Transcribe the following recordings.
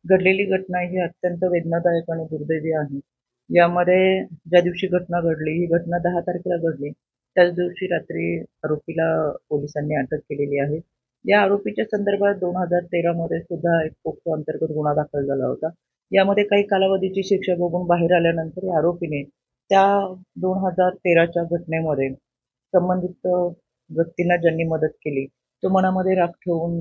घडलेली घटना ही अत्यंत वेदनादायक आणि दुर्दैवी आहे. यामध्ये ज्या दिवशी घटना घडली, ही घटना 10 तारखेला घडली. त्याच दिवशी रात्री आरोपीला पोलिसांनी अटक केलेली आहे. या आरोपीच्या संदर्भात 2013 मध्ये सुद्धा एक पोक्सो अंतर्गत गुन्हा दाखल झाला होता. यामध्ये काही कालावधीची शिक्षा भोगून बाहेर आल्यानंतर या आरोपीने त्या 2013च्या घटनेमध्ये संबंधित व्यक्तींना ज्यांनी मदत केली, तो मनामध्ये राग ठेवून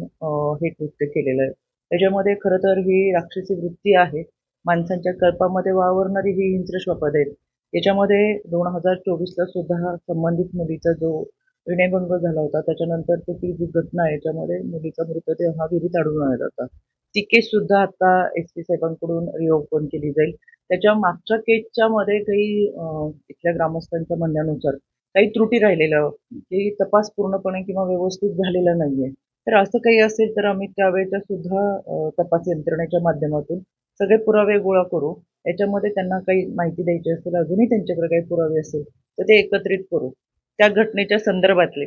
हे कृत्य केलेलं आहे. त्याच्यामध्ये खरं तर ही राक्षसी वृत्ती आहे. माणसांच्या कल्पामध्ये वावरणारी ही हिंस्र स्वभाव आहेत. याच्यामध्ये 2024ला सुद्धा संबंधित मुलीचा जो विनयभंग झाला होता, त्याच्यानंतर ती जी घटना आहे, याच्यामध्ये मुलीचा मृतदेह हा विहिरीत आढळून आला होता. ती केस सुद्धा आता एस-पी साहेबांकडून रिओपन केली जाईल. त्याच्या मागच्या केसच्या मध्ये काही इथल्या ग्रामस्थांच्या म्हणण्यानुसार काही त्रुटी राहिलेल्या, की तपास पूर्णपणे किंवा व्यवस्थित झालेला नाहीये. तर असं काही असेल तर आम्ही त्यावेळेच्या सुद्धा तपास यंत्रणेच्या माध्यमातून सगळे पुरावे गोळा करू. याच्यामध्ये त्यांना काही माहिती द्यायची असेल, अजूनही त्यांच्याकडे काही पुरावे असेल, तर ते एकत्रित करू. त्या घटनेच्या संदर्भातले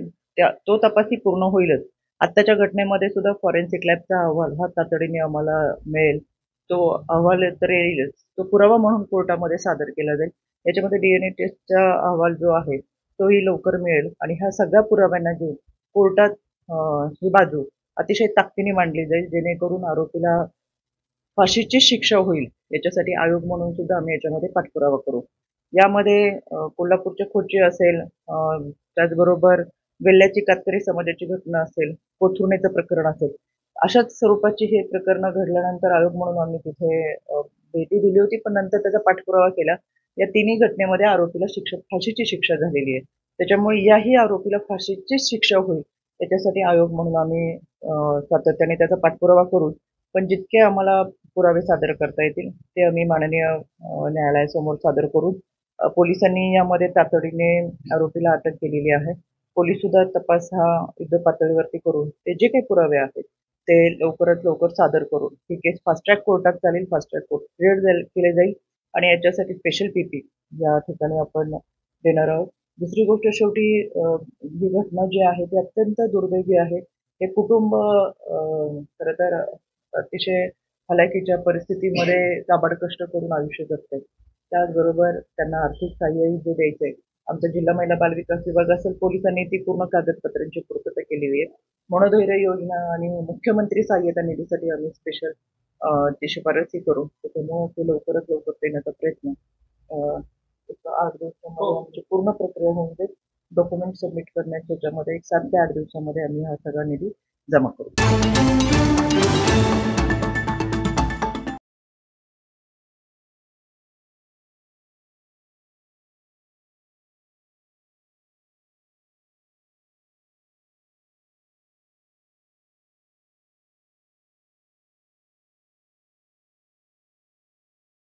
तो तपासही पूर्ण होईलच. आत्ताच्या घटनेमध्ये सुद्धा फॉरेन्सिक लॅबचा अहवाल हा तातडीने आम्हाला मिळेल. तो अहवाल तर येईलच. तो पुरावा म्हणून कोर्टामध्ये सादर केला जाईल. याच्यामध्ये DNA टेस्टचा अहवाल जो आहे, तोही लवकर मिळेल आणि ह्या सगळ्या पुराव्यांना घेऊन कोर्टात ही बाजू अतिशय ताकदीने मांडली जाईल, जेणेकरून आरोपीला फाशीची शिक्षा होईल. याच्यासाठी आयोग म्हणून सुद्धा आम्ही याच्यामध्ये पाठपुरावा करू. यामध्ये कोल्हापूरच्या खोची असेल, त्याचबरोबर वेल्ल्याची कातकरी समाजाची घटना असेल, कोथरुडीचं प्रकरण असेल, अशाच स्वरूपाची हे प्रकरणं घडल्यानंतर आयोग म्हणून आम्ही तिथे भेटी दिली होती, पण नंतर त्याचा पाठपुरावा केला. या तिन्ही घटनेमध्ये आरोपीला फाशीची शिक्षा झालेली आहे. त्याच्यामुळे याही आरोपीला फाशीचीच शिक्षा होईल, याच्यासाठी आयोग म्हणून आम्ही सातत्याने त्याचा पाठपुरावा करू. पण जितके आम्हाला पुरावे सादर करता येतील ते आम्ही माननीय न्यायालयासमोर सादर करू. पोलिसांनी यामध्ये तातडीने आरोपीला अटक केलेली आहे. पोलीस सुद्धा तपास हा युद्ध पातळीवरती करून ते जे काही पुरावे आहेत ते लवकरात लवकर सादर करून ही केस फास्ट ट्रॅक कोर्टात चालेल, फास्ट ट्रॅक कोर्ट क्लिअर केले जाईल आणि याच्यासाठी स्पेशल पीपी या ठिकाणी आपण देणार आहोत. दुसरी गोष्ट शेवटी ही घटना जी आहे ती अत्यंत दुर्दैवी आहे. हे कुटुंब खरं तर अतिशय हलाखीच्या परिस्थितीमध्ये काबाड कष्ट करून आयुष्य जगते. त्याचबरोबर त्यांना आर्थिक सहाय्यही जे द्यायचंय, आमचा जिल्हा महिला बालविकास विभाग असेल, पोलिसांनी ती पूर्ण कागदपत्रांची पूर्तता केलेली आहे. मनोधैर्य योजना आणि मुख्यमंत्री सहाय्यता निधीसाठी आम्ही स्पेशल ती शिफारसही करू. त्याच्यामुळे ते लवकरात लवकर देण्याचा प्रयत्न एक 8 दिवसामध्ये आमची पूर्ण प्रक्रिया होऊन जाईल. डॉक्युमेंट सबमिट करण्याच्या याच्यामध्ये एक 7 ते 8 दिवसामध्ये आम्ही हा सगळा निधी जमा करू.